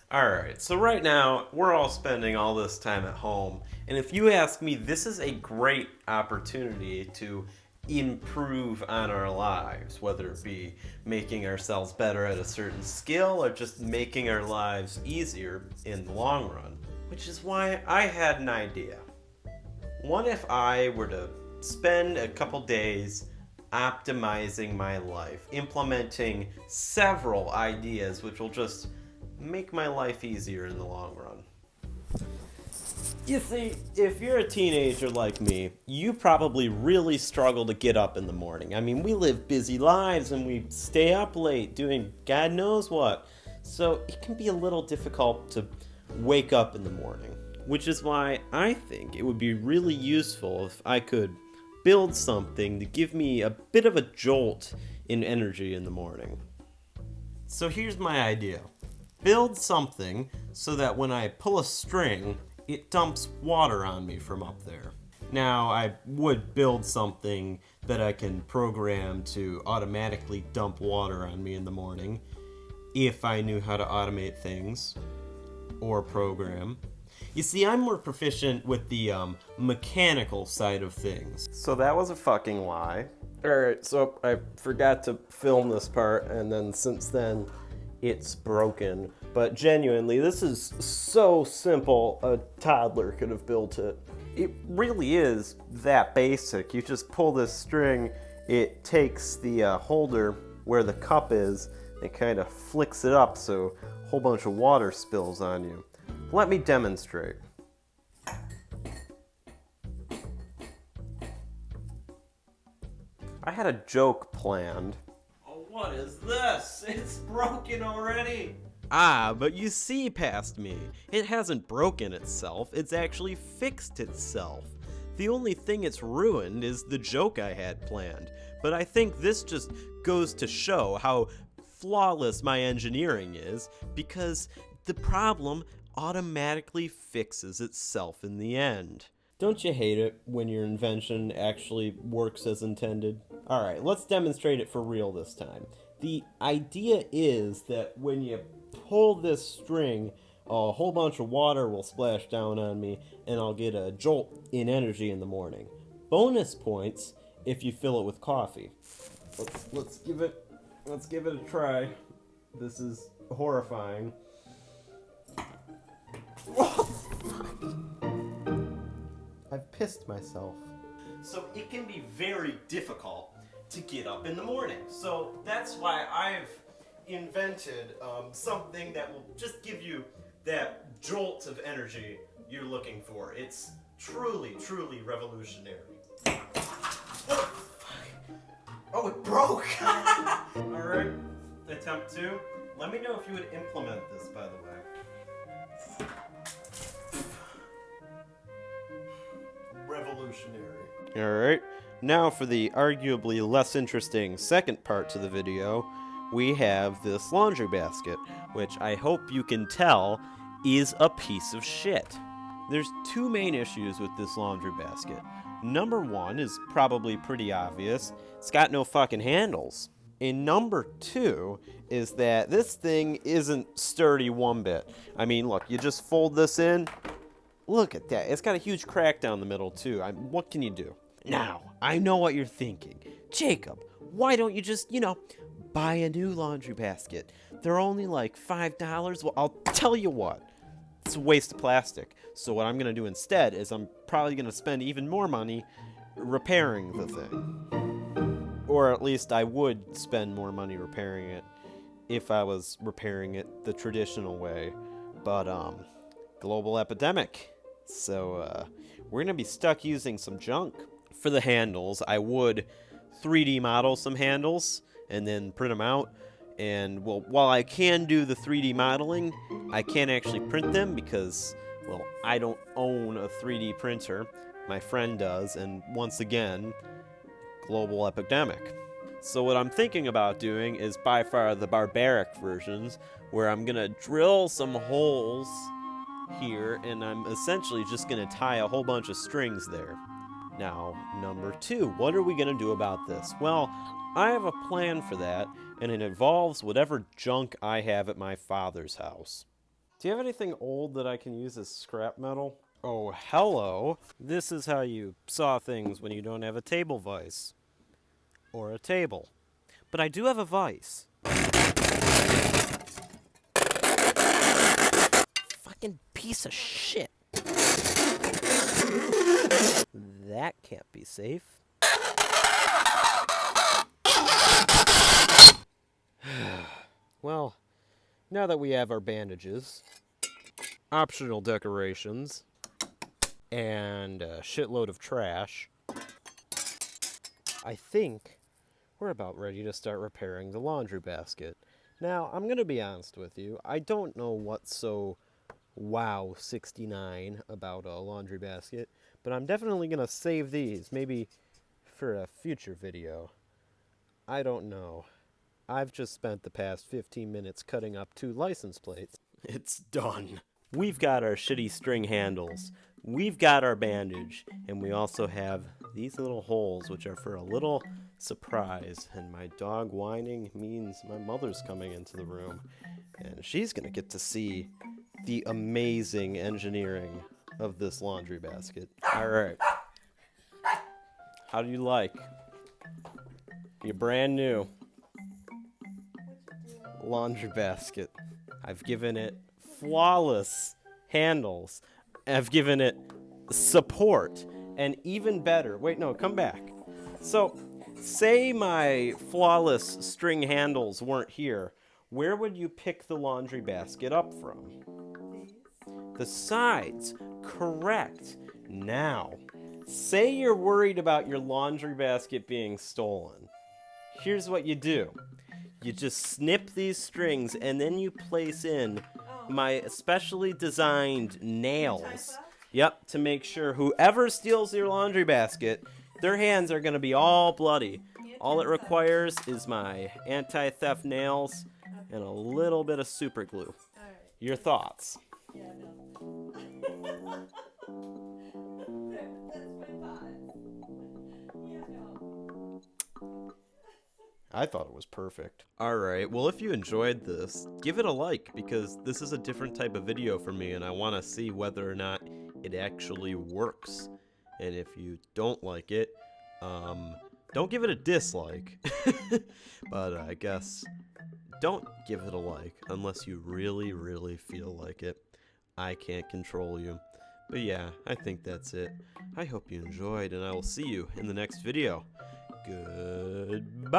Alright, so right now, we're all spending all this time at home, and if you ask me, this is a great opportunity to improve on our lives, whether it be making ourselves better at a certain skill or just making our lives easier in the long run. Which is why I had an idea. What if I were to spend a couple days optimizing my life, implementing several ideas which will just make my life easier in the long run? You see, if you're a teenager like me, you probably really struggle to get up in the morning. I mean, we live busy lives and we stay up late doing God knows what. So it can be a little difficult to wake up in the morning. Which is why I think it would be really useful if I could build something to give me a bit of a jolt in energy in the morning. So here's my idea. Build something so that when I pull a string, it dumps water on me from up there. Now, I would build something that I can program to automatically dump water on me in the morning if I knew how to automate things or program. You see, I'm more proficient with the mechanical side of things. So that was a fucking lie. Alright, so I forgot to film this part, and then since then, it's broken. But genuinely, this is so simple, a toddler could have built it. It really is that basic. You just pull this string, it takes the holder where the cup is, and kind of flicks it up so a whole bunch of water spills on you. Let me demonstrate. I had a joke planned. Oh, what is this? It's broken already. Ah, but you see past me. It hasn't broken itself, it's actually fixed itself. The only thing it's ruined is the joke I had planned. But I think this just goes to show how flawless my engineering is, because the problem automatically fixes itself in the end. Don't you hate it when your invention actually works as intended? Alright, let's demonstrate it for real this time. The idea is that when you pull this string, a whole bunch of water will splash down on me, and I'll get a jolt in energy in the morning. Bonus points if you fill it with coffee. Let's give it a try. This is horrifying. I've pissed myself. So it can be very difficult to get up in the morning. So that's why I've invented something that will just give you that jolt of energy you're looking for. It's truly, truly revolutionary. Oh, oh, it broke! Alright, attempt 2. Let me know if you would implement this, by the way. Revolutionary. Alright, now for the arguably less interesting second part to the video, we have this laundry basket, which I hope you can tell is a piece of shit. There's two main issues with this laundry basket. Number one is probably pretty obvious. It's got no fucking handles. And number two is that this thing isn't sturdy one bit. I mean, look, you just fold this in. Look at that. It's got a huge crack down the middle, too. What can you do? Now, I know what you're thinking. Jacob, why don't you just, buy a new laundry basket? They're only like $5. Well, I'll tell you what. It's a waste of plastic. So what I'm going to do instead is I'm probably going to spend even more money repairing the thing. Or at least I would spend more money repairing it if I was repairing it the traditional way. But, global epidemic. So, we're going to be stuck using some junk. For the handles, I would 3D model some handles and then print them out. And, well, while I can do the 3D modeling, I can't actually print them because, well, I don't own a 3D printer. My friend does, and once again, global epidemic. So what I'm thinking about doing is by far the barbaric versions, where I'm gonna drill some holes here, and I'm essentially just gonna tie a whole bunch of strings there. Now, number two, what are we gonna do about this? Well, I have a plan for that, and it involves whatever junk I have at my father's house. Do you have anything old that I can use as scrap metal? Oh, hello. This is how you saw things when you don't have a table vise. Or a table. But I do have a vise. Fucking piece of shit. That can't be safe. Well, now that we have our bandages, optional decorations, and a shitload of trash, I think we're about ready to start repairing the laundry basket. Now, I'm going to be honest with you. I don't know what's so wow 69 about a laundry basket, but I'm definitely going to save these, maybe for a future video. I don't know. I've just spent the past 15 minutes cutting up 2 license plates. It's done. We've got our shitty string handles. We've got our bandage. And we also have these little holes, which are for a little surprise. And my dog whining means my mother's coming into the room. And she's going to get to see the amazing engineering of this laundry basket. All right. How do you like? Your brand new laundry basket. I've given it flawless handles. I've given it support. And even better, wait, no, come back. So, say my flawless string handles weren't here. Where would you pick the laundry basket up from? The sides. Correct. Now, say you're worried about your laundry basket being stolen. Here's what you do. You just snip these strings and then you place in my specially designed nails. Yep, to make sure whoever steals your laundry basket, their hands are going to be all bloody. All it requires is my anti-theft nails and a little bit of super glue. Your thoughts? Yeah, no. That's my thoughts. Yeah, no. I thought it was perfect. Alright, well if you enjoyed this, give it a like, because this is a different type of video for me and I want to see whether or not it actually works. And if you don't like it, don't give it a dislike. But I guess don't give it a like unless you really, really feel like it. I can't control you. But yeah, I think that's it. I hope you enjoyed, and I will see you in the next video. Goodbye.